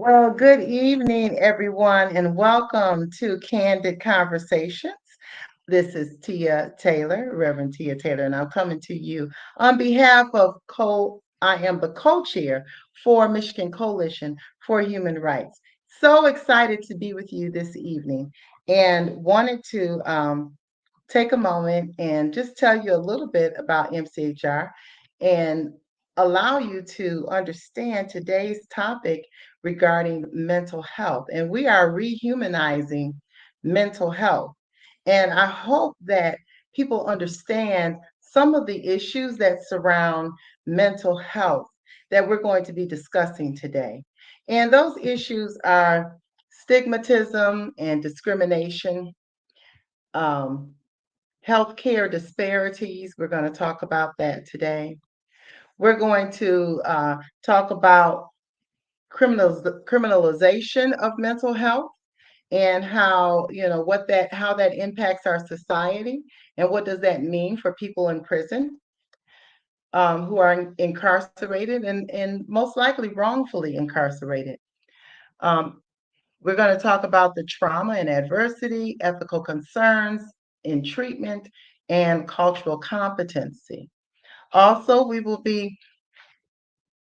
Well, good evening, everyone, and welcome to Candid Conversations. This is Tia Taylor, Reverend Tia Taylor, and I'm coming to you on behalf of I am the co-chair for Michigan Coalition for Human Rights. So excited to be with you this evening, and wanted to take a moment and just tell you a little bit about MCHR and allow you to understand today's topic regarding mental health. And we are rehumanizing mental health. And I hope that people understand some of the issues that surround mental health that we're going to be discussing today. And those issues are stigmatism and discrimination, um, healthcare disparities. We're going to talk about that today. We're going to talk about criminalization of mental health and how how that impacts our society and what does that mean for people in prison who are incarcerated and most likely wrongfully incarcerated. Um, we're going to talk about the trauma and adversity, ethical concerns in treatment, and cultural competency. Also, we will be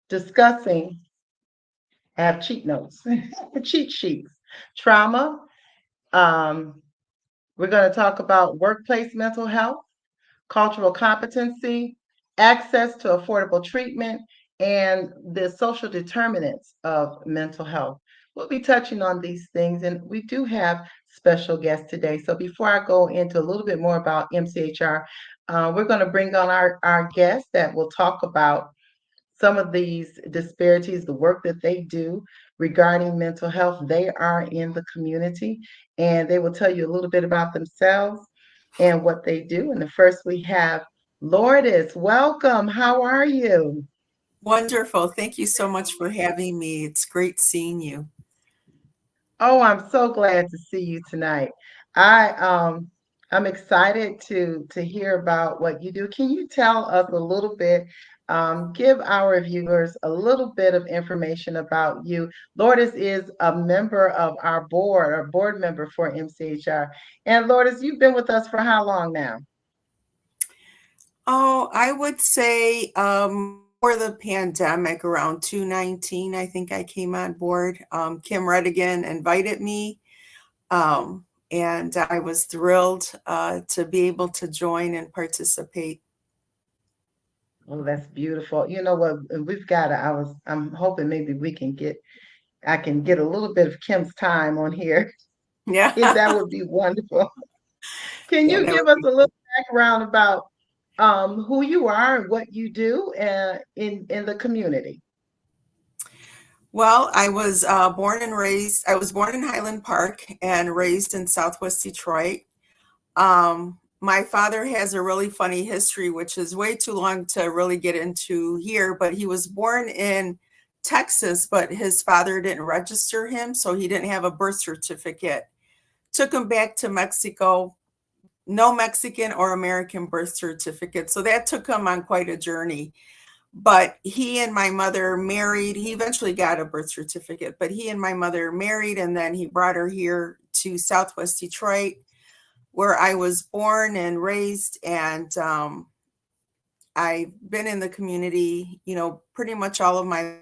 discussing, I have cheat notes, cheat sheets, trauma. Um, we're going to talk about workplace mental health, cultural competency, access to affordable treatment, and the social determinants of mental health. We'll be touching on these things, and we do have special guests today. So before I go into a little bit more about MCHR, we're going to bring on our guests that will talk about some of these disparities, the work that they do regarding mental health. They are in the community and they will tell you a little bit about themselves and what they do. And the first we have Lourdes. Welcome. How are you? Wonderful. Thank you so much for having me. It's great seeing you. Oh, I'm so glad to see you tonight. I I'm excited to hear about what you do. Can you tell us a little bit, give our viewers a little bit of information about you? Lourdes is a member of our board, or board member for MCHR. And Lourdes, you've been with us for how long now? Oh, I would say for the pandemic around 2019, I think I came on board. Kim Redigan invited me, and I was thrilled to be able to join and participate. Oh, that's beautiful. You know what? We've got to, I'm hoping maybe I can get a little bit of Kim's time on here. Yeah, If that would be wonderful. Can yeah, you that give would us be. a little background about who you are and what you do in the community? Well, I was born and raised. I was born in Highland Park and raised in Southwest Detroit. My father has a really funny history, which is way too long to really get into here, but he was born in Texas, but his father didn't register him, so he didn't have a birth certificate. Took him back to Mexico, no Mexican or American birth certificate. So that took him on quite a journey. But he and my mother married. He eventually got a birth certificate, but he and my mother married, and then he brought her here to Southwest Detroit where I was born and raised, and I've been in the community, pretty much all of my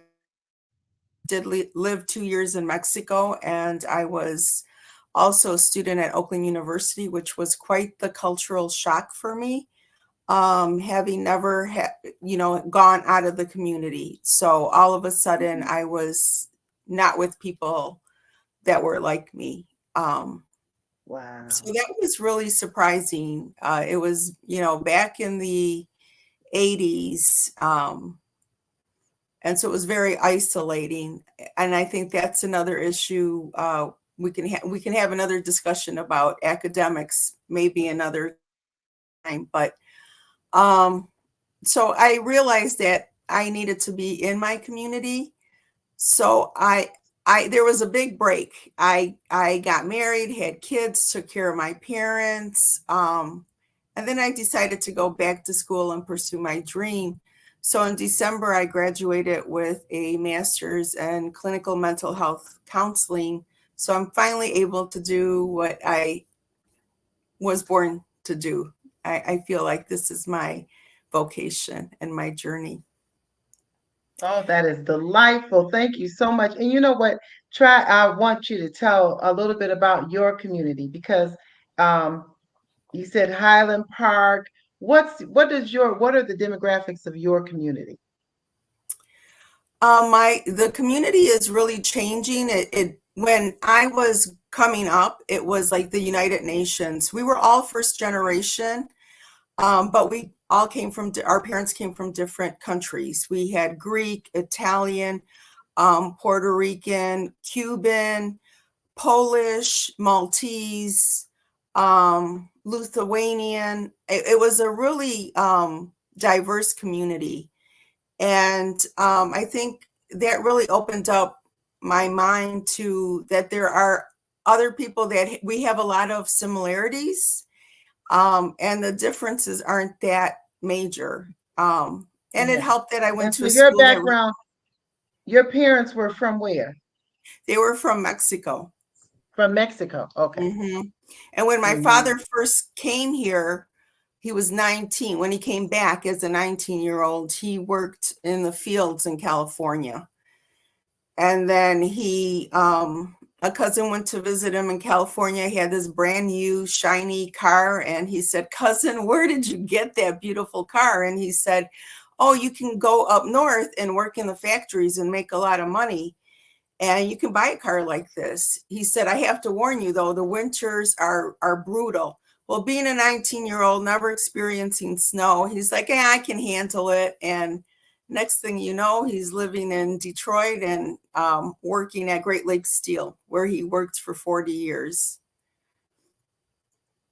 did live 2 years in Mexico, and I was also a student at Oakland University, which was quite the cultural shock for me, having never gone out of the community. So all of a sudden, I was not with people that were like me. So Wow. that was really surprising. It was, back in the 80s. And so it was very isolating. And I think that's another issue. We can have another discussion about academics, maybe another time. But so I realized that I needed to be in my community. So I there was a big break. I got married, had kids, took care of my parents, and then I decided to go back to school and pursue my dream. So in December, I graduated with a master's in clinical mental health counseling. So I'm finally able to do what I was born to do. I feel like this is my vocation and my journey. Oh, that is delightful. Thank you so much. And you know what? I want you to tell a little bit about your community because um, you said Highland Park. What are the demographics of your community? The community is really changing. It when I was coming up, it was like the United Nations. We were all first generation, but we all came from our parents came from different countries. We had Greek, Italian, Puerto Rican, Cuban, Polish, Maltese, Lithuanian. It was a really diverse community. And I think that really opened up my mind to that there are other people that we have a lot of similarities, and the differences aren't that major. And it Yeah. helped that I And went to so a your school that background, your parents were from where? they were from Mexico. From Mexico. Okay. Hmm. And when my Hmm. father first came here, he was 19. When he came back as a 19-year-old, he worked in the fields in California. And then a cousin went to visit him in California. He had this brand new shiny car. And he said, "Cousin, where did you get that beautiful car?" And he said, "Oh, you can go up north and work in the factories and make a lot of money. And you can buy a car like this." He said, "I have to warn you, though, the winters are brutal." Well, being a 19-year-old, never experiencing snow, he's like, "Yeah, I can handle it." And next thing you know, he's living in Detroit and working at Great Lakes Steel, where he worked for 40 years.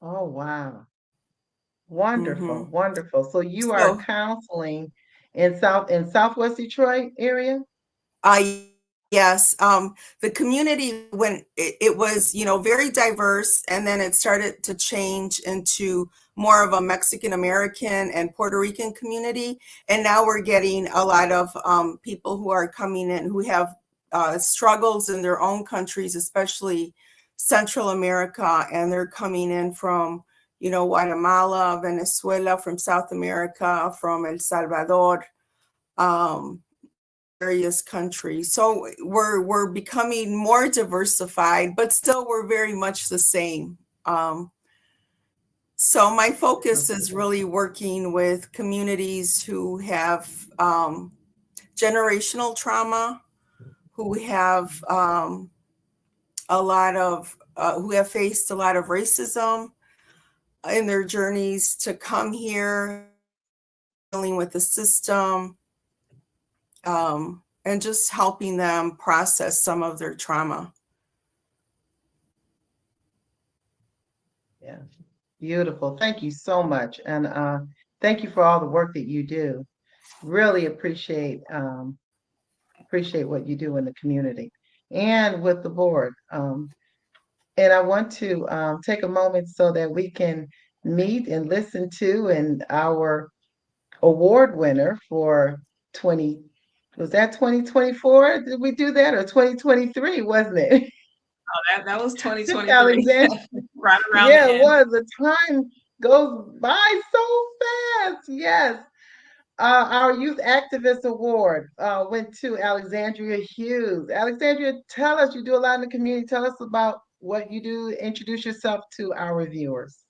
Oh, wow. Wonderful, Hmm. wonderful. So you are So counseling in Southwest Detroit area? yes, the community when it was, very diverse, and then it started to change into more of a Mexican American and Puerto Rican community, and now we're getting a lot of people who are coming in who have struggles in their own countries, especially Central America, and they're coming in from, Guatemala, Venezuela, from South America, from El Salvador. Um, various countries. So we're becoming more diversified, but still we're very much the same. So my focus is really working with communities who have generational trauma, who have who have faced a lot of racism in their journeys to come here, dealing with the system, and just helping them process some of their trauma. Yeah. Beautiful. Thank you so much. And thank you for all the work that you do. Really appreciate what you do in the community and with the board. And I want to take a moment so that we can meet and listen to and our award winner for 20, was that 2024? Did we do that or 2023, wasn't it? Oh, that was 2023. Alexander. Right around the Yeah, it end. was. The time goes by so fast. Yes. Our Youth Activist Award went to Alexandria Hughes. Alexandria, tell us, you do a lot in the community. Tell us about what you do. Introduce yourself to our viewers.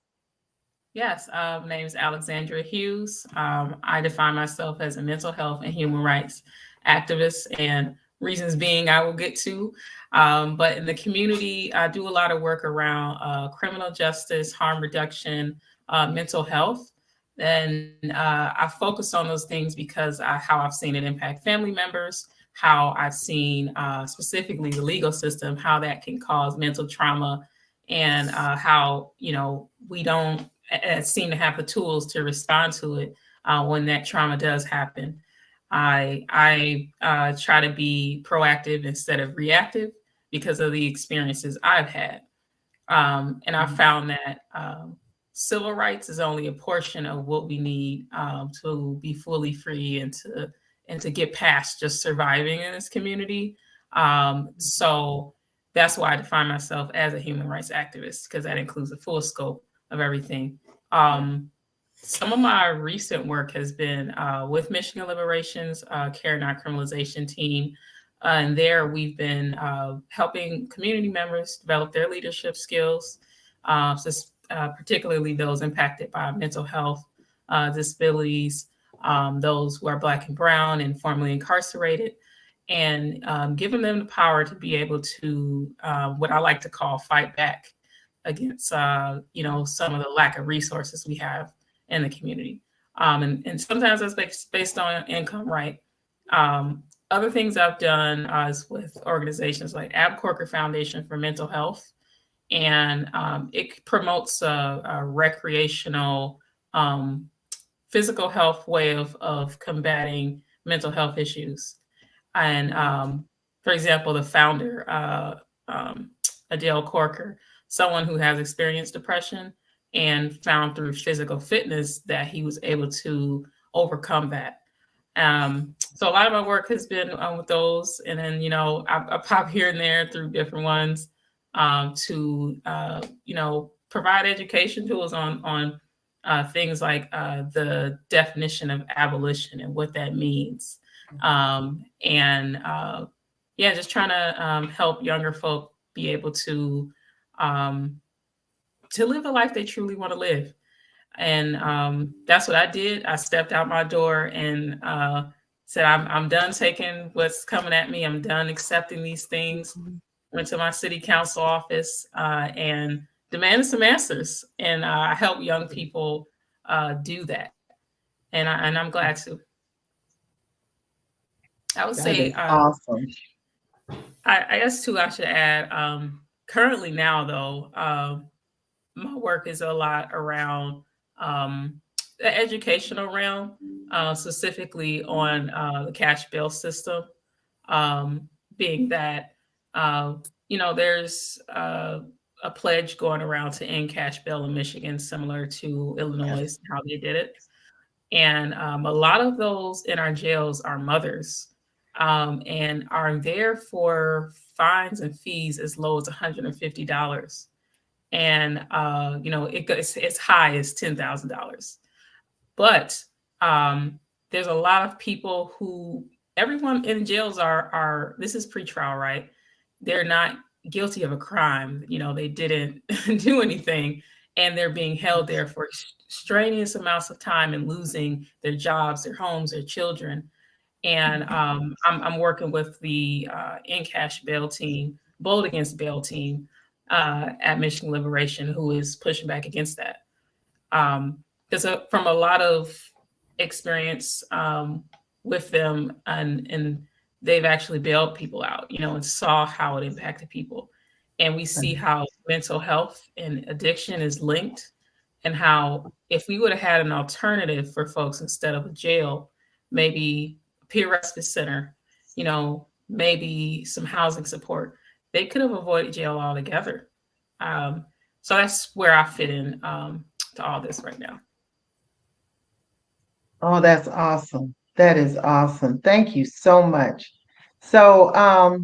Yes, my name is Alexandria Hughes. I define myself as a mental health and human rights activist, and reasons being I will get to. But in the community, I do a lot of work around criminal justice, harm reduction, mental health. And I focus on those things because how I've seen it impact family members, how I've seen specifically the legal system, how that can cause mental trauma, and how, we don't seem to have the tools to respond to it when that trauma does happen. I try to be proactive instead of reactive because of the experiences I've had, and I found that civil rights is only a portion of what we need to be fully free and to get past just surviving in this community. So that's why I define myself as a human rights activist, because that includes the full scope of everything. Some of my recent work has been with Michigan Liberation's Care Not Criminalization team. And there we've been helping community members develop their leadership skills, particularly those impacted by mental health disabilities, those who are Black and Brown and formerly incarcerated, and giving them the power to be able to, what I like to call, fight back against, some of the lack of resources we have in the community. And sometimes that's based on income, right? Other things I've done is with organizations like Ab Corker Foundation for Mental Health, and it promotes a recreational, physical health way of combating mental health issues. And for example, the founder, Adele Corker, someone who has experienced depression and found through physical fitness that he was able to overcome that. So a lot of my work has been with those, and then I pop here and there through different ones to provide education tools on things like the definition of abolition and what that means, just trying to help younger folk be able to live the life they truly want to live. And that's what I did. I stepped out my door and said, I'm done taking what's coming at me. I'm done accepting these things. Went to my city council office and demanded some answers. And I help young people do that. And I'm glad to. I would say awesome. I guess too, I should add, currently now though, my work is a lot around the educational realm, specifically on the cash bail system, being that, there's a pledge going around to end cash bail in Michigan, similar to Illinois, yes, how they did it. And a lot of those in our jails are mothers, and are there for fines and fees as low as $150. And it goes as high as $10,000. But there's a lot of people who, everyone in jails are this is pretrial, right? They're not guilty of a crime. They didn't do anything, and they're being held there for extraneous amounts of time and losing their jobs, their homes, their children. And I'm working with the in-cash bail team, Bold Against Bail team, at Michigan Liberation, who is pushing back against that. Because from a lot of experience with them, and they've actually bailed people out, and saw how it impacted people. And we see how mental health and addiction is linked, and how if we would have had an alternative for folks instead of a jail, maybe a peer respite center, maybe some housing support, they could have avoided jail altogether. So that's where I fit in to all this right now. Oh, that's awesome. That is awesome. Thank you so much. So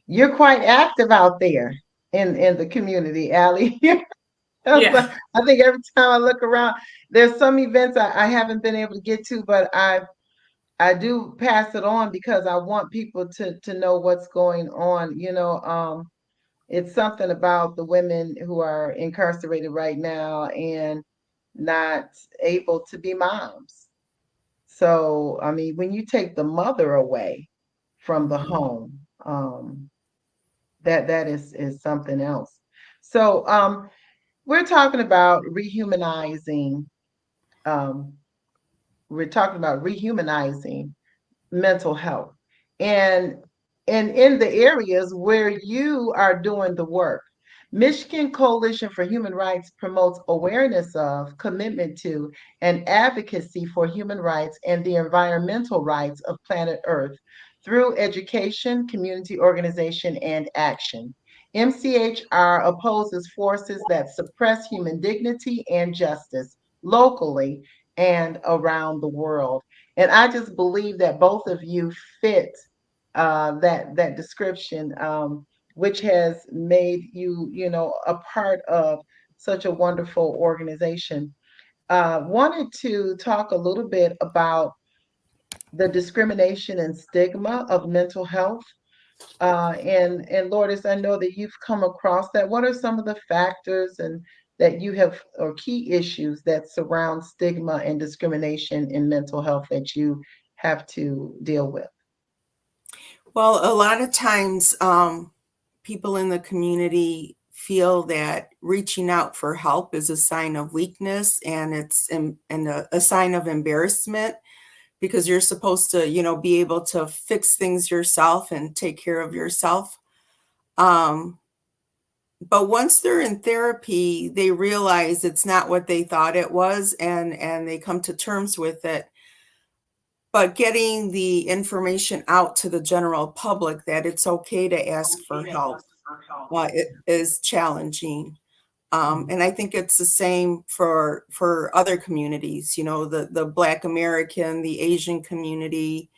you're quite active out there in the community, Allie. Yeah. I think every time I look around, there's some events I haven't been able to get to, but I do pass it on because I want people to know what's going on. It's something about the women who are incarcerated right now and not able to be moms. So, I mean, when you take the mother away from the home, that is something else. So, we're talking about rehumanizing. Um, we're talking about rehumanizing mental health, and in the areas where you are doing the work. Michigan Coalition for Human Rights promotes awareness of, commitment to, and advocacy for human rights and the environmental rights of planet Earth through education, community organization, and action. MCHR opposes forces that suppress human dignity and justice locally and around the world. And I just believe that both of you fit that description, which has made you, a part of such a wonderful organization. Wanted to talk a little bit about the discrimination and stigma of mental health. And Lourdes, I know that you've come across that. What are some of the factors and that you have, or key issues that surround stigma and discrimination in mental health that you have to deal with? Well, a lot of times, people in the community feel that reaching out for help is a sign of weakness, and a sign of embarrassment, because you're supposed to, be able to fix things yourself and take care of yourself. Um, but once they're in therapy, they realize it's not what they thought it was, and they come to terms with it. But getting the information out to the general public that it's okay to ask for help, it is challenging. And I think it's the same for other communities, the Black American, the Asian community,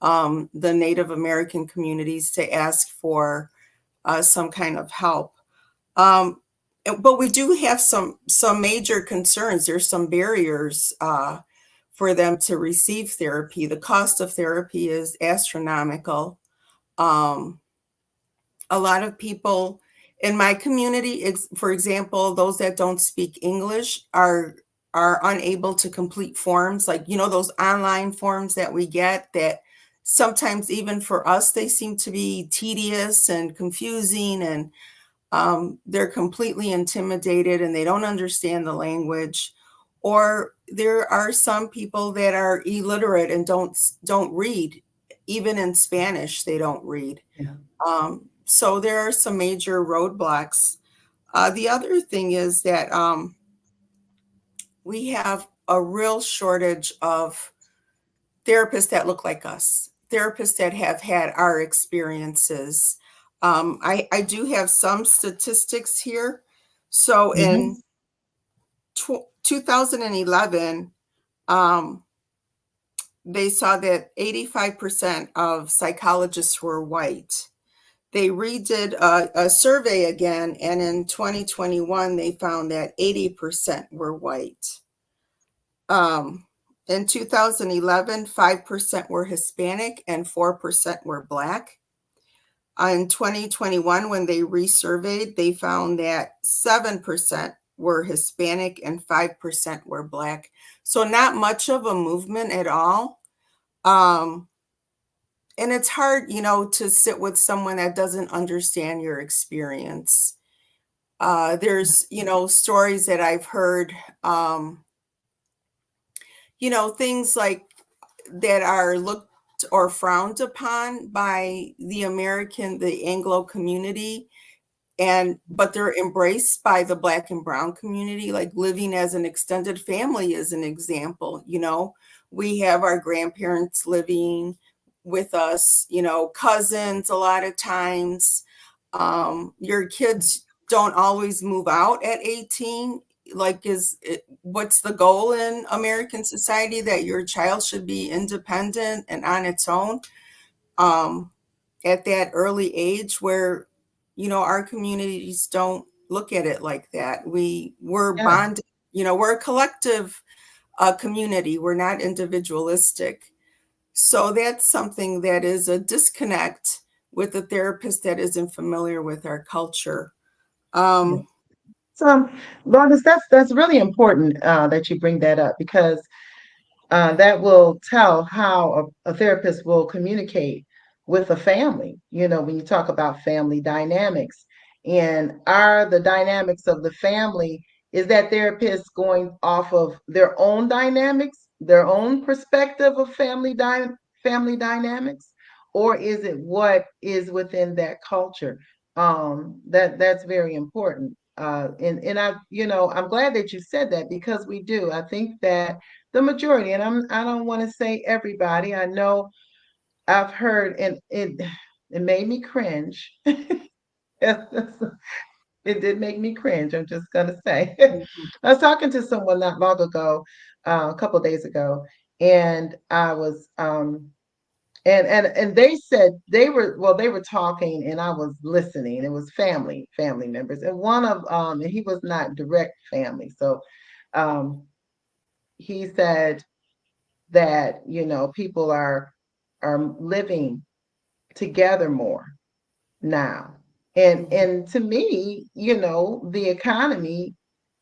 the Native American communities, to ask for some kind of help. But we do have some major concerns. There's some barriers for them to receive therapy. The cost of therapy is astronomical. Um, a lot of people in my community, for example, those that don't speak English are unable to complete forms, like, those online forms that we get, that sometimes even for us, they seem to be tedious and confusing, and they're completely intimidated and they don't understand the language. Or there are some people that are illiterate and don't read. Even in Spanish, they don't read. Yeah. So there are some major roadblocks. The other thing is that we have a real shortage of therapists that look like us, therapists that have had our experiences. I do have some statistics here. So in 2011, they saw that 85% of psychologists were white. They redid a survey again, and in 2021, they found that 80% were white. In 2011, 5% were Hispanic and 4% were Black. In 2021, when they resurveyed, they found that 7% were Hispanic and 5% were Black. So not much of a movement at all. And it's hard, to sit with someone that doesn't understand your experience. There's, stories that I've heard, things like that are looked or frowned upon by the Anglo community, but they're embraced by the Black and Brown community, like living as an extended family is an example. We have our grandparents living with us, cousins a lot of times. Your kids don't always move out at 18. Like, what's the goal in American society? That your child should be independent and on its own at that early age, where our communities don't look at it like that. We're bonded, we're a collective community. We're not individualistic. So that's something that is a disconnect with a therapist that isn't familiar with our culture. So, Lourdes, that's really important that you bring that up, because that will tell how a therapist will communicate with a family. When you talk about family dynamics, and are the dynamics of the family, is that therapist going off of their own dynamics, their own perspective of family dynamics, or is it what is within that culture? That's very important. And I'm glad that you said that, because we do. I think that the majority, and I don't want to say everybody. I know I've heard, and it made me cringe It did make me cringe, I'm just gonna say. Mhm. I was talking to someone not long ago, a couple of days ago, and I was and they said they were talking and I was listening. It was family members. And one of and he was not direct family. So um he said that, people are living together more now. Mhm. And to me, the economy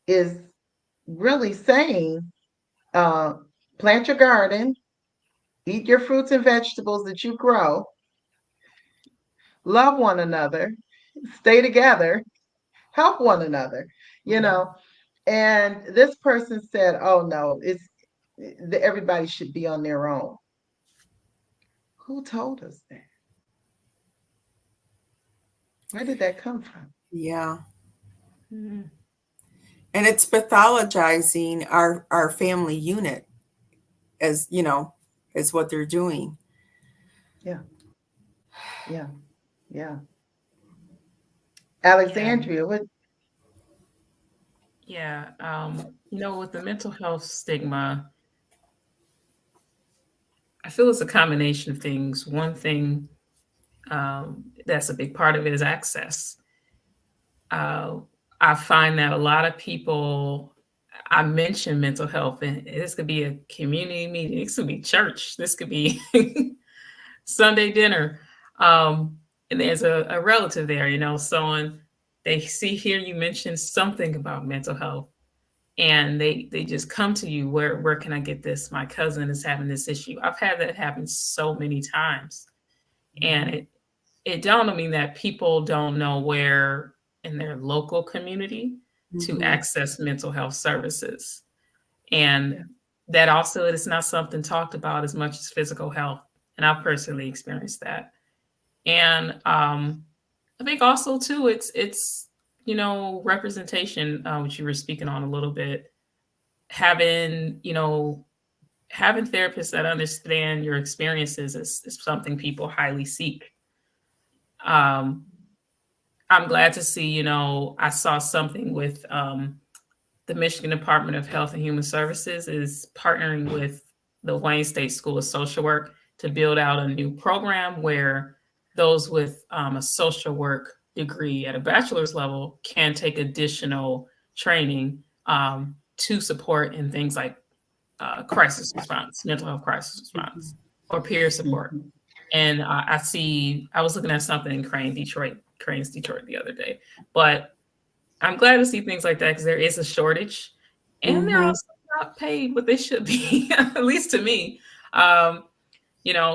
is really saying, uh, plant your garden, eat your fruits and vegetables that you grow, love one another, stay together, help one another, you Mhm. know. And this person said, "Oh no, everybody should be on their own." Who told us that? Where did that come from? Yeah. Mm. And it's pathologizing our family unit as, as what they're doing. Yeah, yeah, yeah. Yeah, Alexandria, what? yeah. With the mental health stigma, I feel it's a combination of things. One thing that's a big part of it is access. Uh, I find that a lot of people, I mention mental health, and this could be a community meeting, this could be church, this could be Sunday dinner. And there's a relative there, someone they see here you mention something about mental health, and they just come to you, where can I get this? My cousin is having this issue. I've had that happen so many times. And Mhm. it dawned on me that people don't know where in their local community to Hmm. access mental health services. And Yeah, that also is not something talked about as much as physical health. And I've personally experienced that. And I think also too, it's representation, which you were speaking on a little bit. Having therapists that understand your experiences is something people highly seek. Um, I'm glad to see, I saw something with the Michigan Department of Health and Human Services is partnering with the Wayne State School of Social Work to build out a new program where those with a social work degree at a bachelor's level can take additional training to support in things like crisis response, mental health crisis response, or peer support. mhm. And I was looking at something in Crane's Detroit the other day, but I'm glad to see things like that because there is a shortage, and they're Hmm. also not paid what they should be, at least to me. Um,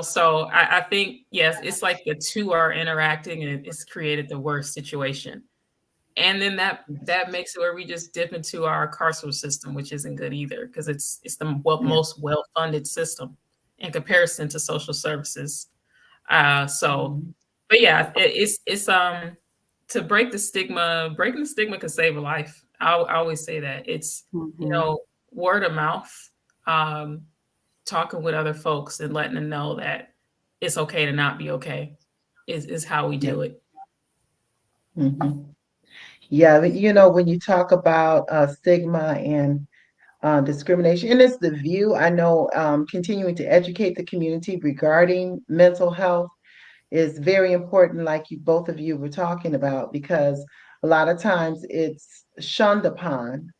so I think, yes, it's like the two are interacting and it's created the worst situation. And then Yes. that makes it where we just dip into our carceral system, which isn't good either, because it's the Yeah. most well funded system in comparison to social services. So, Mhm. but yeah, it's to break the stigma. Breaking the stigma could save a life. I always say that it's you Hmm. know word of mouth, um, talking with other folks and letting them know that it's okay to not be okay is how we Yeah. do it. Mhm. Yeah, but, when you talk about stigma and discrimination, and it's the view. I know continuing to educate the community regarding mental health is very important, like both of you were talking about, because a lot of times it's shunned upon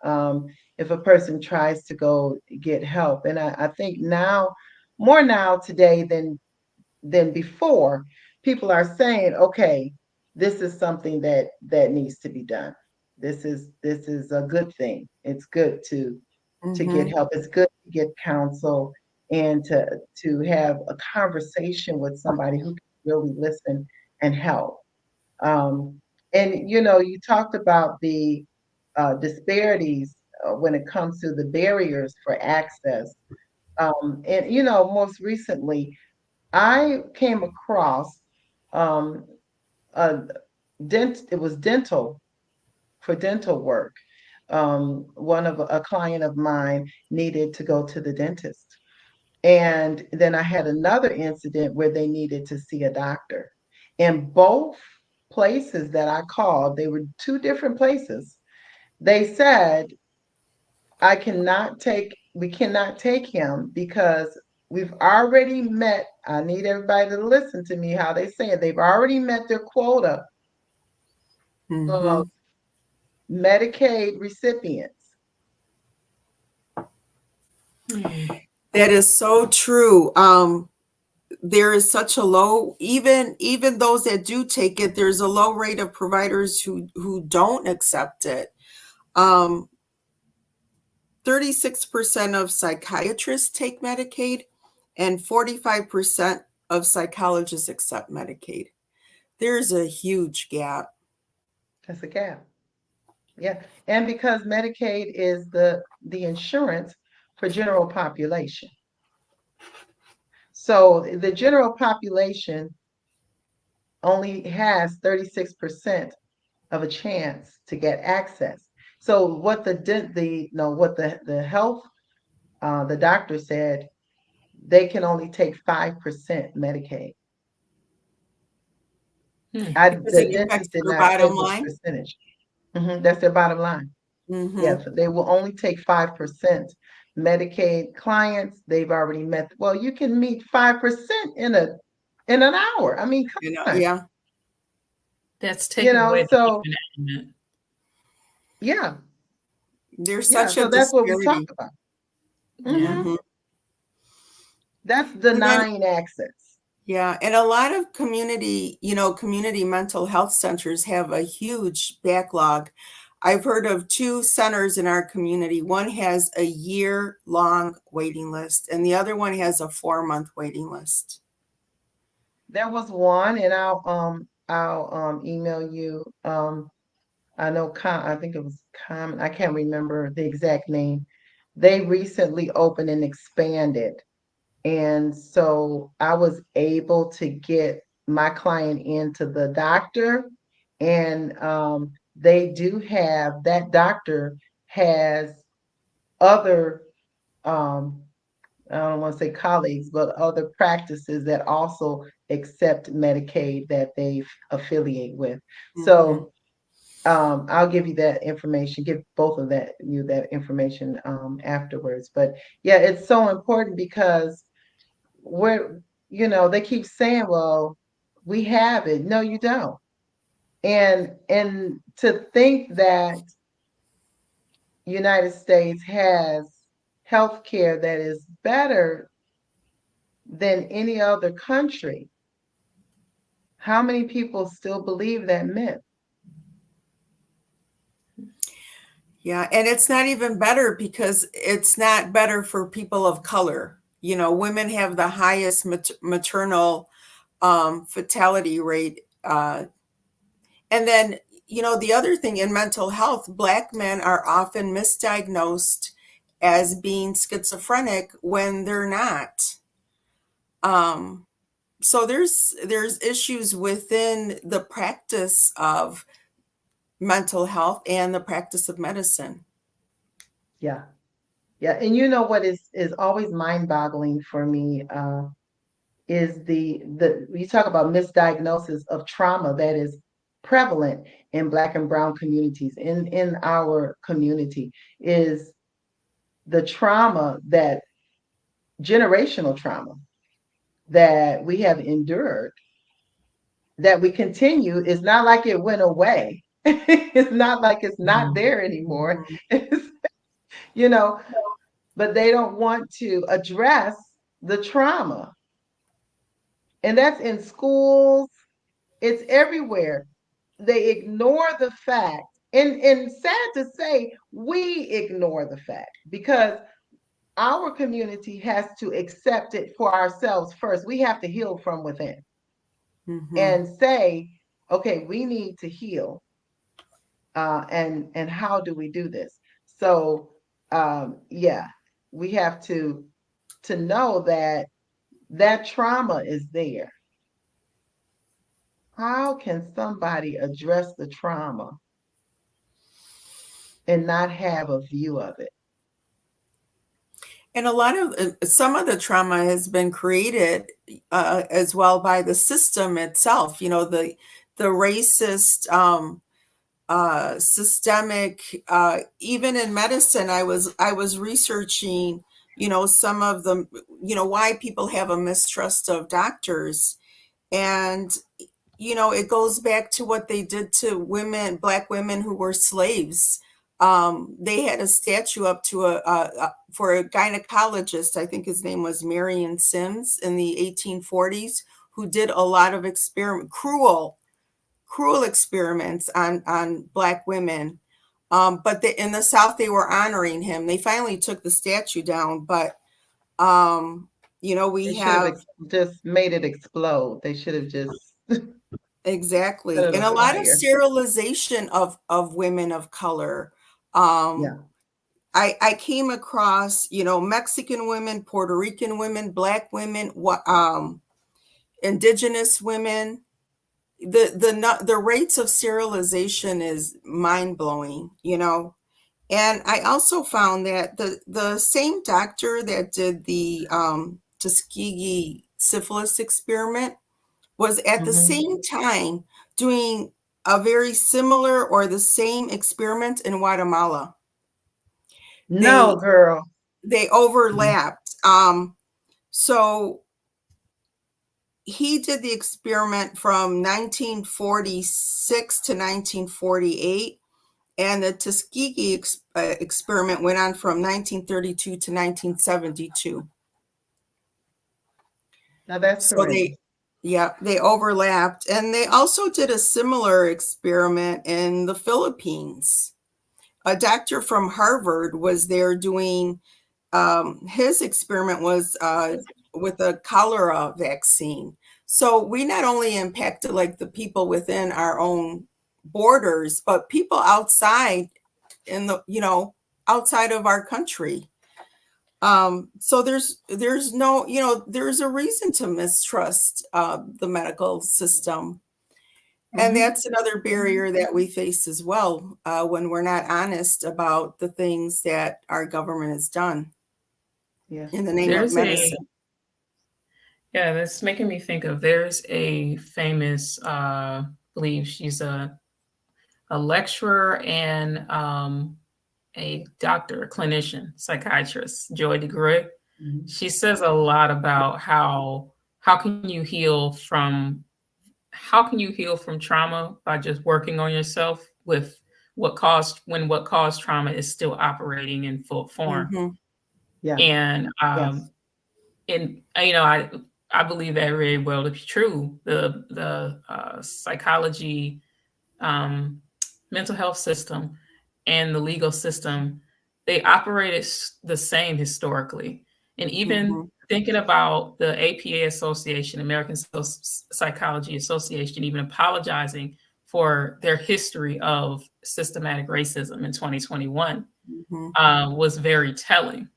if a person tries to go get help. And I think now, more now today than before, people are saying, okay, this is something that needs to be done. This is a good thing. It's good to get Hmm. help. It's good to get counsel and to have a conversation with somebody who can really listen and help. Um, and you talked about the disparities when it comes to the barriers for access. And most recently, I came across um, a it was dental for dental work. One of a client of mine needed to go to the dentist. And then I had another incident where they needed to see a doctor. And both places that I called, they were two different places. They said, we cannot take him because we've already met. I need everybody to listen to me how they say it. They've already met their quota Mm-hmm. of Medicaid recipients. That is so true. There is such a low, even those that do take it, there's a low rate of providers who don't accept it. 36% of psychiatrists take Medicaid, and 45% of psychologists accept Medicaid. There's a huge gap. That's a gap. Yeah. And because Medicaid is the insurance for general population. So the general population only has 36% of a chance to get access. So what the no what the health the doctor said, they can only take 5% Medicaid. Because The it affects dentist did their not say bottom what line. percentage. That's their bottom line. Yeah, Mm-hmm. so they will only take 5%. Medicaid clients, they've already met. Well, you can meet 5% in an hour. I mean, You know, come on. yeah. That's taken away the So human element. yeah, There's yeah. such a So that's what we talk disparity. about. Yeah. hmm Mm-hmm. That's And then, denying access. yeah, and a lot of community mental health centers have a huge backlog. I've heard of two centers in our community. One has a year-long waiting list, and the other one has a 4-month waiting list. There was one, and I'll email you. I know I think it was Common. I can't remember the exact name. They recently opened and expanded. And so I was able to get my client into the doctor, and they do have that doctor has other um, I don't want to say colleagues, but other practices that also accept Medicaid that they affiliate with. Mm-hmm. So I'll give you that information, give both of you that information afterwards. But yeah, it's so important because we're, they keep saying, well, we have it. No, you don't. And to think that United States has health care that is better than any other country, how many people still believe that myth? Yeah, and it's not even better because it's not better for people of color. Women have the highest maternal fatality rate. And then, the other thing in mental health, Black men are often misdiagnosed as being schizophrenic when they're not. Um, so there's issues within the practice of mental health and the practice of medicine. Yeah. Yeah. And you know what is always mind-boggling for me is the you talk about misdiagnosis of trauma that is prevalent in Black and Brown communities, in our community, is the trauma, that generational trauma that we have endured, that we continue. It's not like it went away. It's not like it's not Mhm. there anymore. Mhm. you know, but they don't want to address the trauma. And that's in schools, it's everywhere. They ignore the fact, and sad to say, we ignore the fact because our community has to accept it for ourselves first. We have to heal from within Mhm. and say, okay, we need to heal. And how do we do this? So yeah, we have to know that that trauma is there. How can somebody address the trauma and not have a view of it? And a lot of some of the trauma has been created as well by the system itself. The racist systemic, even in medicine. I was researching, some of the, why people have a mistrust of doctors. And it goes back to what they did to women, Black women who were slaves. They had a statue up to for a gynecologist. I think his name was Marion Sims in the 1840s, who did a lot of cruel experiments on Black women. But in the South, they were honoring him. They finally took the statue down, but we have just made it explode. They should have just exactly, set it and a lot of afire. sterilization of women of color. Yeah. I came across, Mexican women, Puerto Rican women, Black women, indigenous women. The rates of sterilization is mind-blowing, And I also found that the same doctor that did the Tuskegee syphilis experiment was at the same time doing a very similar or the same experiment in Guatemala. No, girl. They overlapped. So he did the experiment from 1946 to 1948, and the Tuskegee experiment went on from 1932 to 1972. Now that's So correct. they overlapped, and they also did a similar experiment in the Philippines. A doctor from Harvard was there doing his experiment was with a cholera vaccine. So we not only impacted like the people within our own borders, but people outside outside of our country. So there's no, there's a reason to mistrust the medical system. And that's another barrier that we face as well when we're not honest about the things that our government has done in the name of medicine. Yeah, that's making me think of, there's a famous, believe she's a lecturer and a doctor, a clinician, psychiatrist, Joy DeGruy. She says a lot about how can you heal from trauma by just working on yourself with what caused trauma is still operating in full form. Yeah. And and I believe that very well to be true. The psychology, mental health system, and the legal system, they operated the same historically. And even thinking about the APA Association, American Psychology Association, even apologizing for their history of systematic racism in 2021 was very telling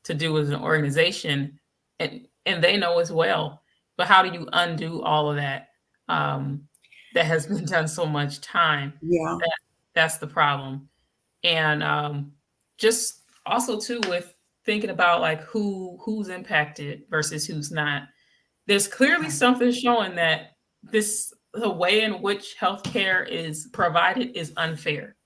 to do as an organization. And they know as well. But how do you undo all of that? That has been done so much time. Yeah. That's the problem. And just also too, with thinking about like who's impacted versus who's not. There's clearly something showing that the way in which healthcare is provided is unfair.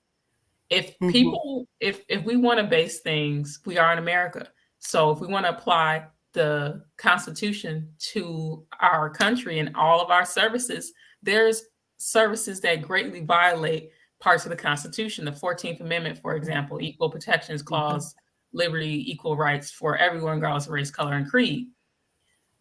If people, if we want to base things, we are in America. So if we want to apply the Constitution to our country and all of our services, there's services that greatly violate parts of the Constitution. The 14th Amendment, for example, Equal Protections Clause, liberty, equal rights for everyone, regardless of race, color, and creed.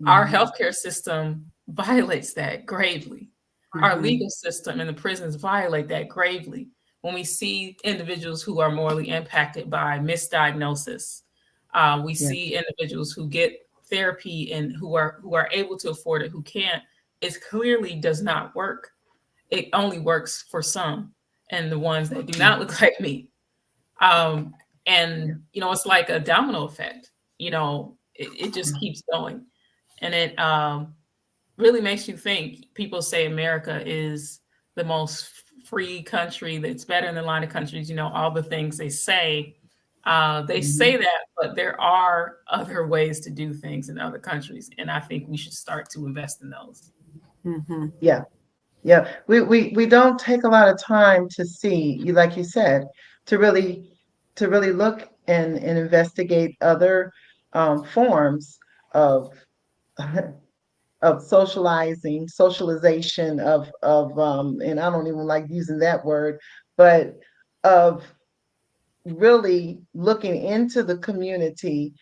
Our healthcare system violates that gravely. Our legal system and the prisons violate that gravely. When we see individuals who are morally impacted by misdiagnosis, we see individuals who get therapy and who are able to afford it, who can't. It clearly does not work. It only works for some, and the ones that do not look like me. And it's like a domino effect. It just keeps going, and it really makes you think. People say America is the most free country, that's better than a lot of countries, all the things they say. They say that, but there are other ways to do things in other countries. And I think we should start to invest in those. Yeah. Yeah, we don't take a lot of time to see, like you said, to really look and investigate other forms of of socialization of and I don't even like using that word, but of really looking into the community,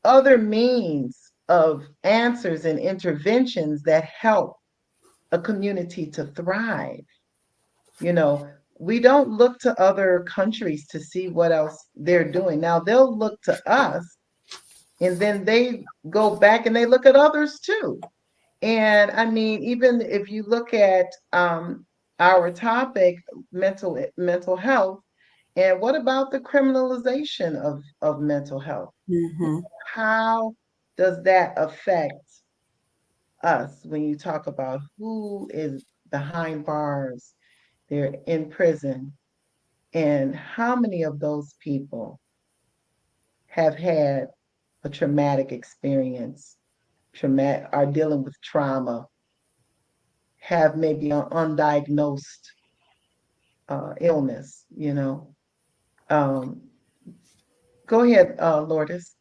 other means of answers and interventions that help a community to thrive. You know, we don't look to other countries to see what else they're doing. Now they'll look to us and then they go back and they look at others too. And I mean, even if you look at our topic, mental health, and what about the criminalization of mental health? Hmm. How does that affect us when you talk about who is behind bars, they're in prison, and how many of those people have had a traumatic experience, are dealing with trauma, have maybe an undiagnosed illness, you know? Um, Go ahead, Lourdes.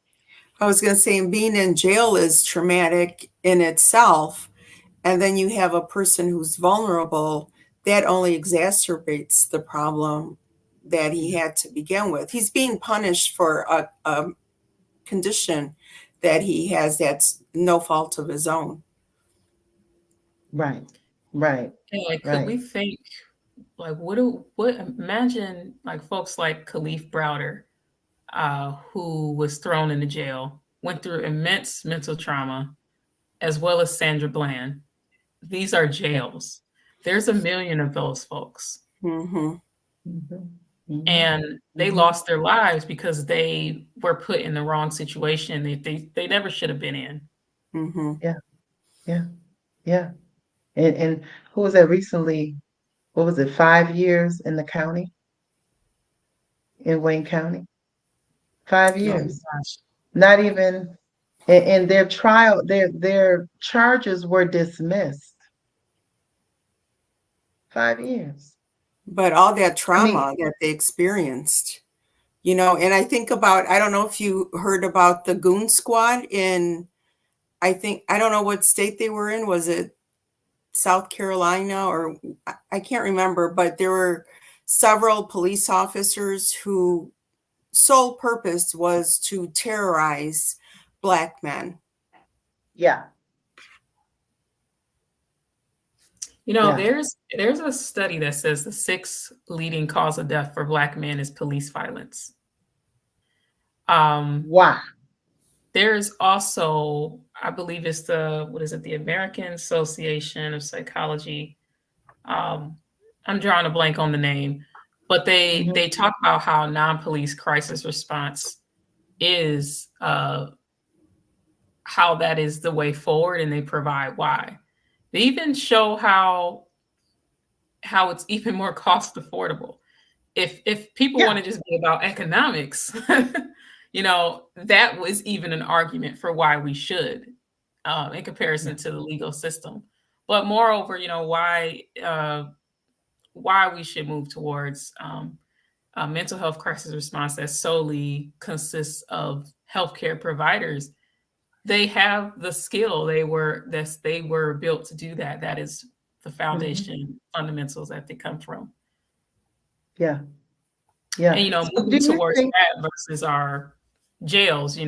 I was going to say, being in jail is traumatic in itself. And then you have a person who's vulnerable, that only exacerbates the problem that he had to begin with. He's being punished for a condition that he has that's no fault of his own. Right, right, And like, could right. we think like what imagine like folks like Khalif Browder, who was thrown into jail, went through immense mental trauma, as well as Sandra Bland. These are Yeah. jails. There's a million of those folks. Mm-hmm. Mhm, mhm, And they mhm. lost their lives because they were put in the wrong situation they never should have been in. Mm-hmm. Yeah, yeah, yeah. And who was that recently? What was it, 5 years in the county, in Wayne County? Five Oh my years. gosh. Not even, and their trial, their charges were dismissed. 5 years. But all that I mean, trauma that they experienced, and I think about, I don't know if you heard about the Goon Squad in, I don't know what state they were in. Was it South Carolina or I can't remember, but there were several police officers who sole purpose was to terrorize Black men. yeah, yeah. There's a study that says the sixth leading cause of death for Black men is police violence. Um, Why? there's also, I believe it's the American Association of Psychology. Um, I'm drawing a blank on the name, but Mhm, they talk about how non-police crisis response is how that is the way forward, and they provide why. They even show how it's even more cost affordable. If people want yeah, to just be about economics, that was even an argument for why we should, in yeah. comparison to the legal system. But moreover, why we should move towards a mental health crisis response that solely consists of healthcare providers. They have the skill. They were built to do that. That is the Mhm, foundation fundamentals that they come from. yeah, yeah. And So do moving you towards think, that versus our jails,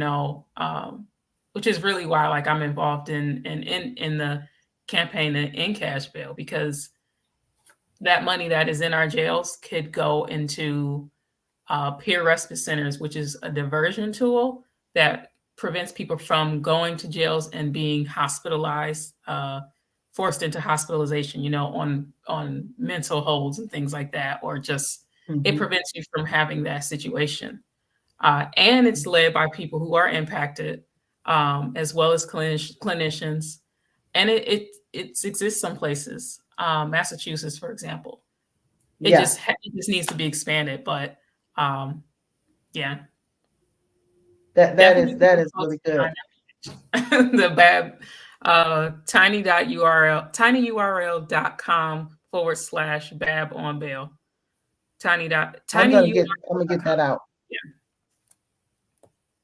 which is really why like I'm involved in the campaign to end cash bail, because that money that is in our jails could go into peer respite centers, which is a diversion tool that prevents people from going to jails and being hospitalized, forced into hospitalization, on mental holds and things like that, or just it mhm, prevents you from having that situation. And it's led by people who are impacted, as well as clinicians, and it exists some places, Massachusetts, for example. yeah, It just needs to be expanded, but um, yeah, that definitely is keep the really folks good. behind that. The bad. tinyurl.com/Bab on bail. I'm Tiny U. gonna get that out. Yeah.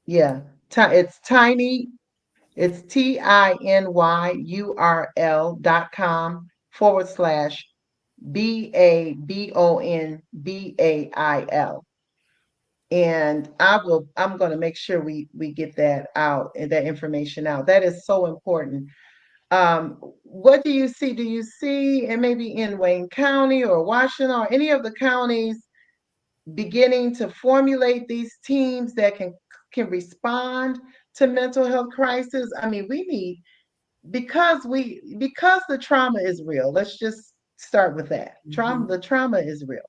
Yeah. It's tiny, it's TINYURL.com/BABONBAIL. And I'm going to make sure we get that out and that information out. That is so important. What do you see? Do you see, and maybe in Wayne County or Washington or any of the counties, beginning to formulate these teams that can respond to mental health crisis? I mean, we need, because the trauma is real. Let's just start with that. The trauma is real.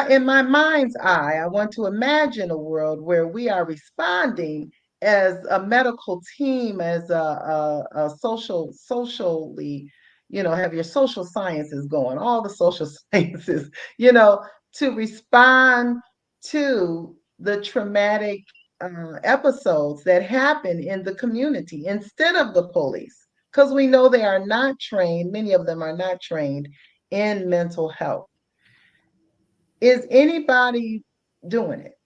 In my mind's eye, I want to imagine a world where we are responding as a medical team, as a socially, have your social sciences going, all the social sciences, to respond to the traumatic episodes that happen in the community instead of the police, because we know they are not trained, many of them are not trained in mental health. Is anybody doing it?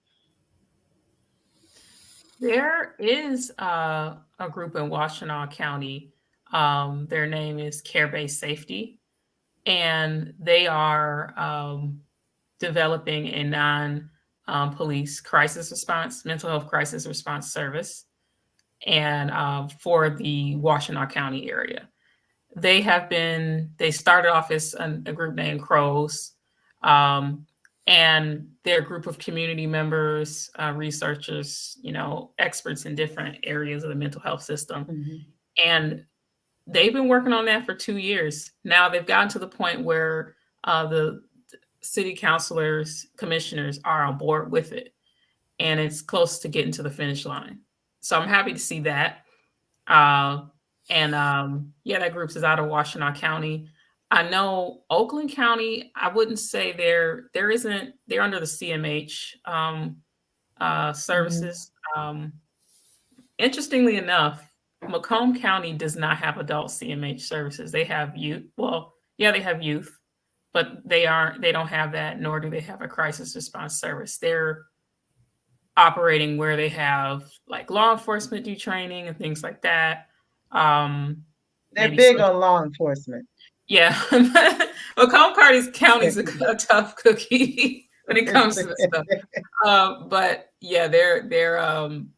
There is a group in Washtenaw County. Their name is Care Based Safety, and they are developing a non-police crisis response, mental health crisis response service, and for the Washtenaw County area. They started off as a group named Crows, and they're a group of community members, researchers, experts in different areas of the mental health system. And they've been working on that for 2 years. Now they've gotten to the point where the city councilors, commissioners are on board with it, and it's close to getting to the finish line. So I'm happy to see that. That group is out of Washtenaw County. I know Oakland County, I wouldn't say they're under the CMH services. Interestingly enough, Macomb County does not have adult CMH services. They have youth. Well, yeah, they have youth, but they don't have that, nor do they have a crisis response service. They're operating where they have like law enforcement do training and things like that. They're big on law enforcement. Yeah. Macomb County's a tough cookie when it comes to this stuff. But yeah, they're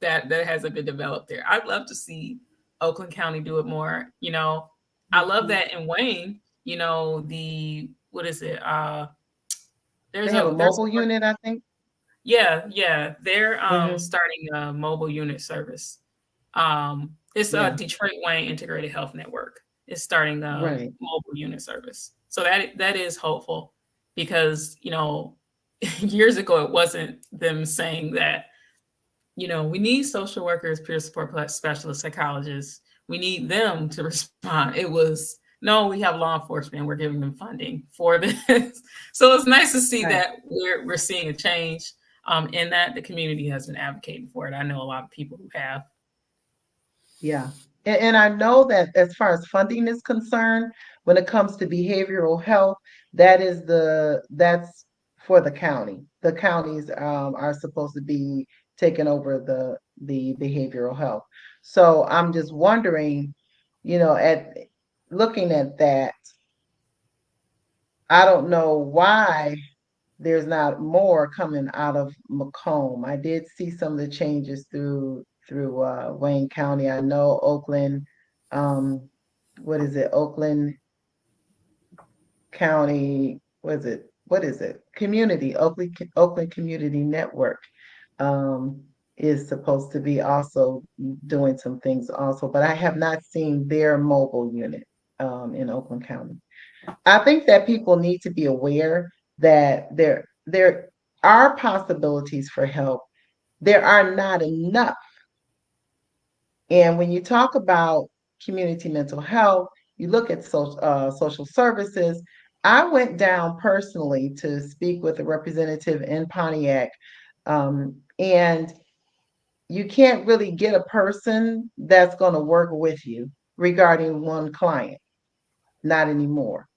that hasn't been developed there. I'd love to see Oakland County do it more. I love that in Wayne, what is it? They have a mobile unit, I think. Yeah. They're starting a mobile unit service. It's a Detroit Wayne Integrated Health Network. It's starting a mobile unit service. So that is hopeful, because, years ago, it wasn't them saying that, we need social workers, peer support specialists, psychologists. We need them to respond. It was, no, we have law enforcement. We're giving them funding for this. So it's nice to see that we're seeing a change in that. The community has been advocating for it. I know a lot of people who have. Yeah. And I know that as far as funding is concerned, when it comes to behavioral health, that's for the county. The counties are supposed to be taking over the behavioral health. So I'm just wondering, at looking at that, I don't know why there's not more coming out of Macomb. I did see some of the changes through Wayne County. I know Oakland, what is it? Oakland County, what is it? Oakland Community Network is supposed to be also doing some things also, but I have not seen their mobile unit in Oakland County. I think that people need to be aware that there are possibilities for help. There are not enough. And when you talk about community mental health, you look at social services. I went down personally to speak with a representative in Pontiac, and you can't really get a person that's going to work with you regarding one client. Not anymore.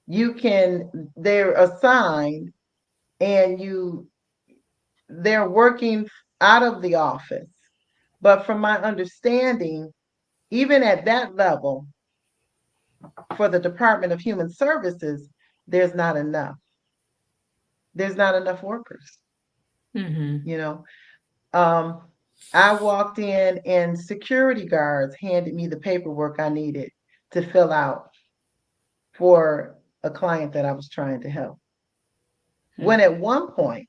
They're assigned and they're working out of the office. But from my understanding, even at that level, for the Department of Human Services, there's not enough. There's not enough workers, Mm-hmm. you know. Um, I walked in and security guards handed me the paperwork I needed to fill out for a client that I was trying to help. When at one point,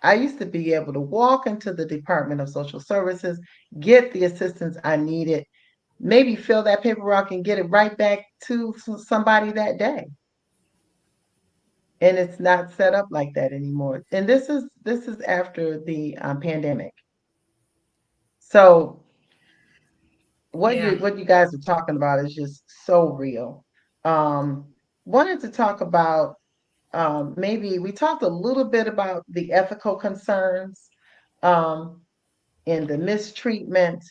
I used to be able to walk into the Department of Social Services, get the assistance I needed, maybe fill that paperwork and get it right back to somebody that day. And it's not set up like that anymore. And this is after the pandemic. So Yeah. what you guys are talking about is just so real. Um, Wanted to talk about maybe we talked a little bit about the ethical concerns um, and the mistreatment,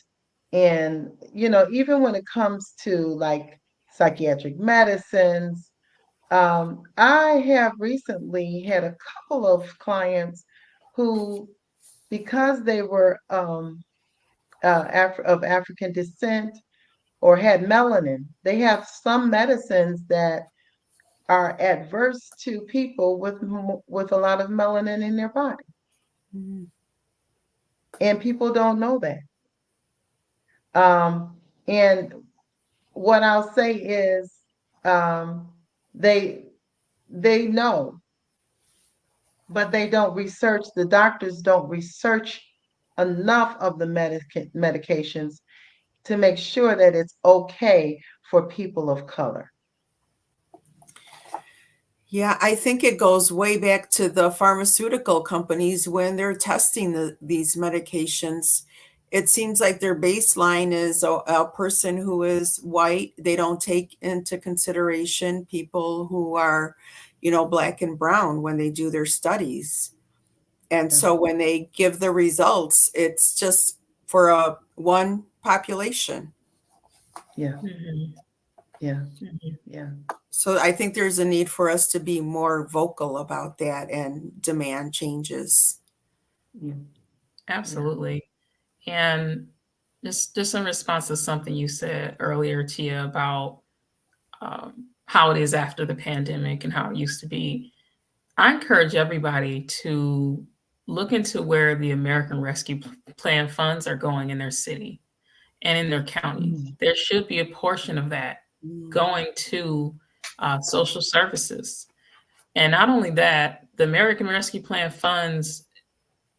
and even when it comes to like psychiatric medicines. I have recently had a couple of clients who, because they were of African descent or had melanin, they have some medicines that are adverse to people with a lot of melanin in their body, Mhm. and people don't know that. And what I'll say is, um, they they know, but they don't research. The doctors don't research enough of the medications to make sure that it's okay for people of color. Yeah, I think it goes way back to the pharmaceutical companies when they're testing these medications. It seems like their baseline is a person who is white. They don't take into consideration people who are, black and brown when they do their studies. And Yeah, so when they give the results, it's just for a one population. yeah, Mm-hmm. yeah, Mm-hmm. yeah, So I think there's a need for us to be more vocal about that and demand changes. yeah, yeah. Absolutely. And just in response to something you said earlier, Tia, about how it is after the pandemic and how it used to be, I encourage everybody to look into where the American Rescue Plan funds are going in their city and in their county. Mm, There should be a portion of that Mm. going to social services. And not only that, the American Rescue Plan funds,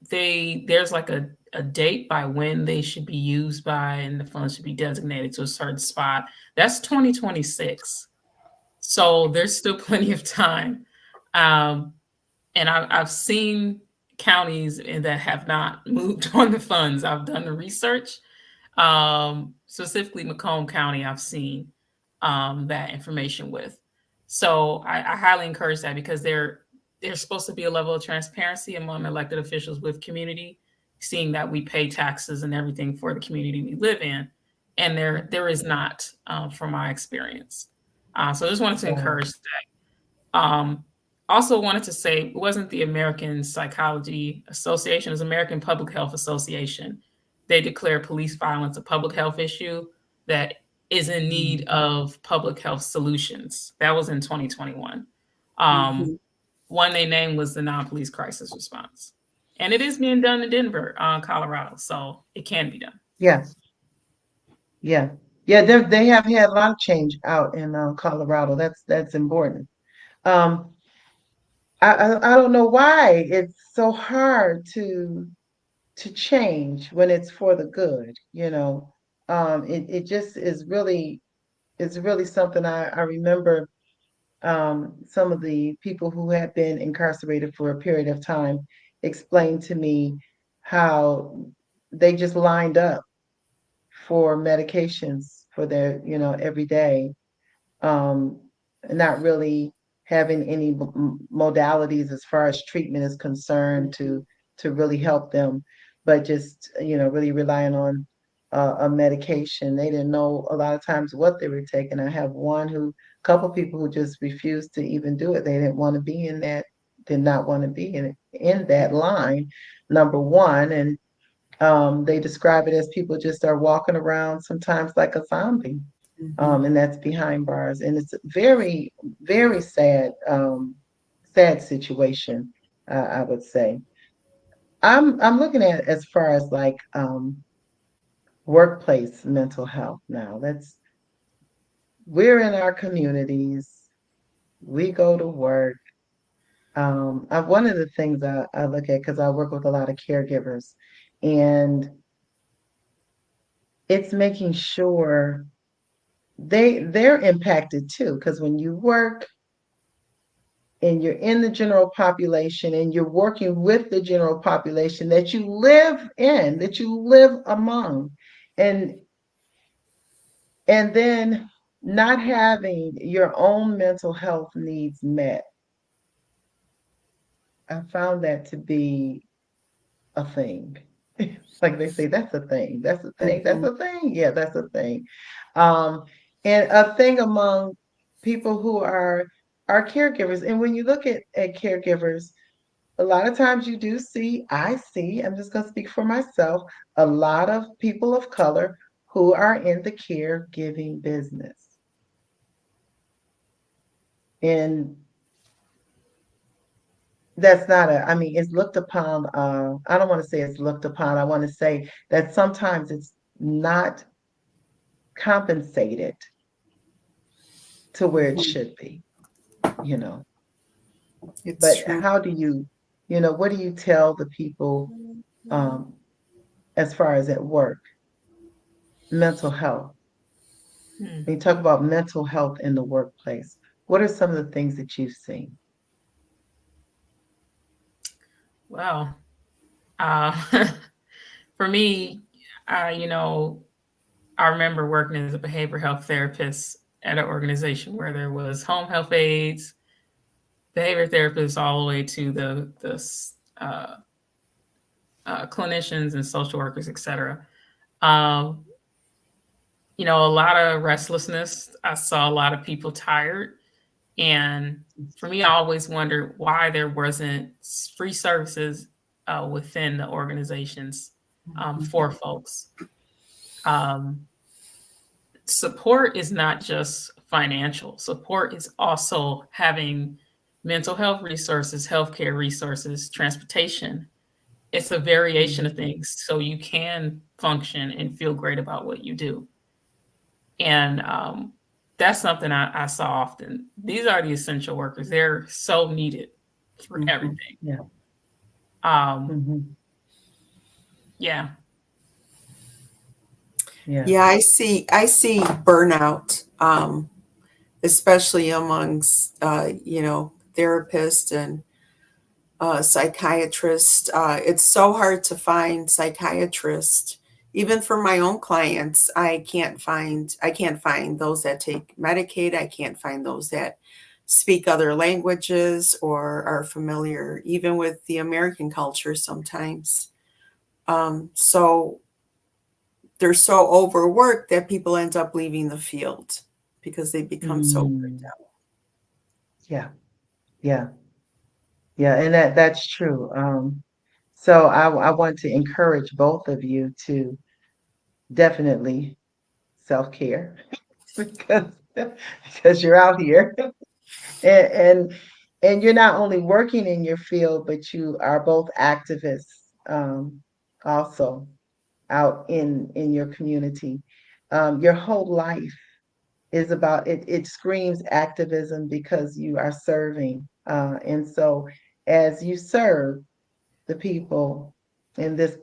there's like a date by when they should be used by, and the funds should be designated to a certain spot. That's 2026. So there's still plenty of time. Um, and I've seen counties that have not moved on the funds. I've done the research. Specifically Macomb County, I've seen that information with. So I highly encourage that, because there's supposed to be a level of transparency among elected officials with community, seeing that we pay taxes and everything for the community we live in, and there is not, from my experience. So I just wanted to wow. encourage that. Also wanted to say it wasn't the American Psychology Association, it was American Public Health Association. They declared police violence a public health issue that is in need Mm, of public health solutions. That was in 2021. Um, Mhm. One they named was the non-police crisis response. And it is being done in Denver, Colorado, so it can be done. yes, yeah, yeah. They have had a lot of change out in Colorado. That's important. Um, I don't know why it's so hard to change when it's for the good. It just is really, it's really something. I remember some of the people who had been incarcerated for a period of time explained to me how they just lined up for medications for their, every day, um, not really having any modalities as far as treatment is concerned Mhm. to really help them. but just, really relying on a medication. They didn't know a lot of times what they were taking. I have couple people who just refused to even do it. They didn't want to be in that, did not want to be in that line, number one. And they describe it as people just are walking around sometimes like a zombie. And that's behind bars. And it's a very, very sad situation, I would say. I'm looking at as far as like workplace mental health now. We're in our communities. We go to work. One of the things I look at, because I work with a lot of caregivers, and it's making sure they're impacted too. Because when you work and you're in the general population and you're working with the general population that you live in, that you live among, and then not having your own mental health needs met, I found that to be a thing. Like they say, that's a thing. That's a thing. That's a thing. Yeah, that's a thing. Um, and a thing among people who are caregivers. And when you look at caregivers, a lot of times you do see, I'm just going to speak for myself, a lot of people of color who are in the caregiving business. And that's not I mean, it's looked upon, I don't want to say it's looked upon. I want to say that sometimes it's not compensated to where it should be, you know. It's But true. how do what do you tell the people um, as far as at work, mental health? Hmm. When you talk about mental health in the workplace, what are some of the things that you've seen? Well, uh, for me, I remember working as a behavioral health therapist at an organization where there was home health aides, behavior therapists, all the way to uh, clinicians and social workers, etc. Um, a lot of restlessness. I saw a lot of people tired. And for me, I always wondered why there wasn't free services within the organizations for folks. Um, Support is not just financial, support is also having mental health resources, healthcare resources, transportation. It's a variation of things so you can function and feel great about what you do. And that's something I saw often. These are the essential workers. They're so needed for everything. Yeah. Um, Hmm. yeah. Yeah. Yeah, I see burnout, especially amongst therapists and psychiatrists. It's so hard to find psychiatrists. Even for my own clients, I can't find those that take Medicaid. I can't find those that speak other languages or are familiar even with the American culture sometimes. So they're so overworked that people end up leaving the field because they become so burned Mm. out. Yeah. Yeah. Yeah. And that's true. So I want to encourage both of you to definitely self-care because you're out here and, and you're not only working in your field, but you are both activists also out in your community. Your whole life is about it screams activism because you are serving. And so as you serve the people in this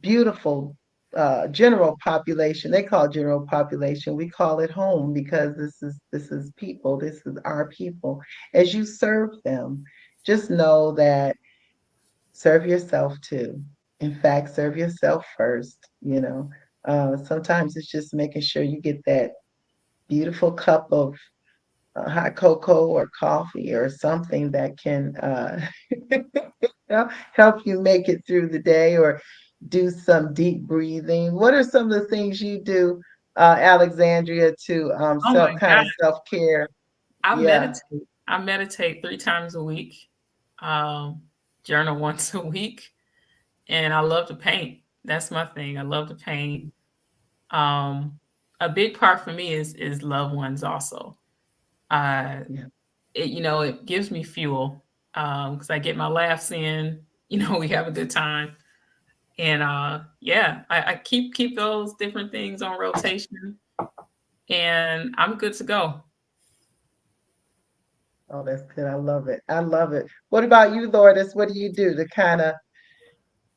beautiful general population, they call it general population, we call it home because this is people, this is our people. As you serve them, just know that serve yourself too. In fact, serve yourself first. Sometimes it's just making sure you get that beautiful cup of hot cocoa or coffee or something that can help you make it through the day, or do some deep breathing. What are some of the things you do, Alexandria, to Oh my God. self-care? I Yeah. meditate. I meditate 3 times a week, um, journal once a week, and I love to paint. That's my thing. I love to paint. Um, a big part for me is loved ones also. Uh, Yeah. it gives me fuel because I get my laughs in. We have a good time, and yeah, I keep those different things on rotation, and I'm good to go. Oh, that's good. I love it. I love it. What about you, Lourdes? What do you do to kind of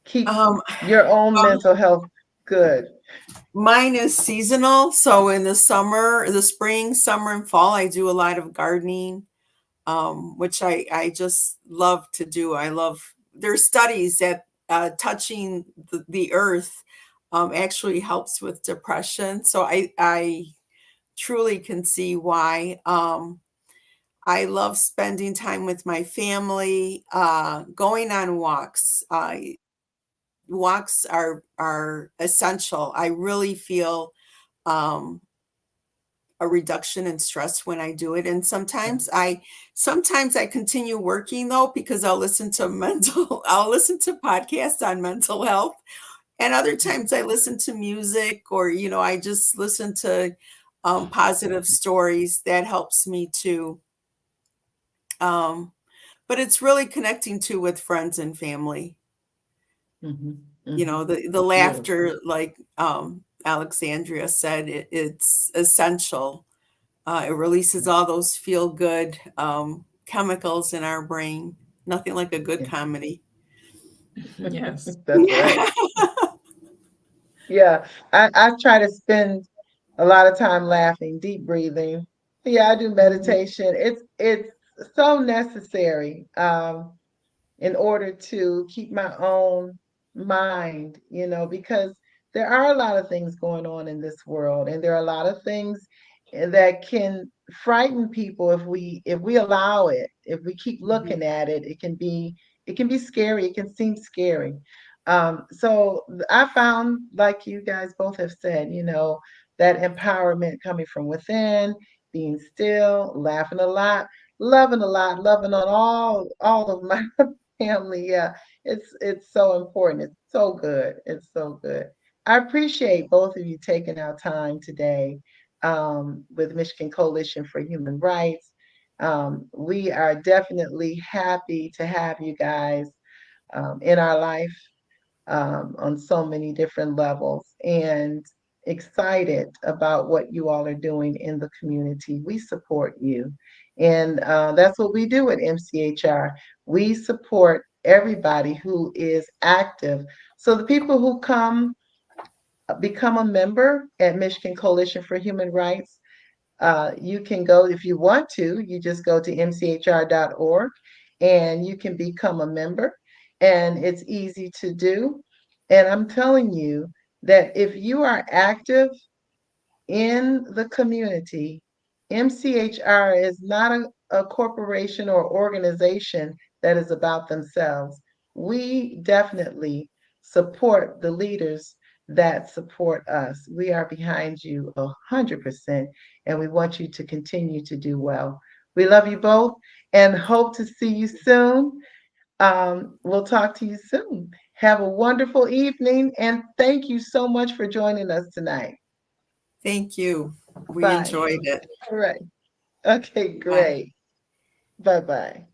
keep Um, your own well, mental health good? mine is seasonal. So in the summer, the spring, summer, and fall, I do a lot of gardening, which I just love to do. I love, there's studies that touching the earth actually helps with depression. So I truly can see why. I love spending time with my family, going on walks. Walks are essential. I really feel um, a reduction in stress when I do it. And Yeah. sometimes I continue working though because I'll listen to podcasts on mental health. And other times I listen to music or I just listen to positive stories that helps me to um, but it's really connecting too with friends and family. Hmm. Hmm. The Beautiful. laughter, like Alexandria said, it's essential. It releases all those feel good chemicals in our brain. Nothing like a good Yeah. comedy. Yes. That's right. Yeah. I try to spend a lot of time laughing, deep breathing. Yeah, I do Mhm. meditation. It's so necessary. In order to keep my own mind, because there are a lot of things going on in this world, and there are a lot of things that can frighten people if we allow it. If we keep looking at it, it can be scary. It can seem scary. So I found, like you guys both have said, that empowerment coming from within, being still, laughing a lot, loving on all of my family. Yeah, it's so important. It's so good. It's so good. I appreciate both of you taking our time today with Michigan Coalition for Human Rights. We are definitely happy to have you guys in our life on so many different levels, and excited about what you all are doing in the community. We support you. And that's what we do at MCHR. We support everybody who is active. So the people who become a member at Michigan Coalition for Human Rights, you can go, if you want to, you just go to mchr.org and you can become a member, and it's easy to do. And I'm telling you that if you are active in the community, MCHR is not a corporation or organization that is about themselves. We definitely support the leaders that support us. We are behind you 100%, and we want you to continue to do well. We love you both and hope to see you soon. We'll talk to you soon. Have a wonderful evening, and thank you so much for joining us tonight. Thank you. We Bye. enjoyed it. All right. Okay, Bye. great. Bye bye.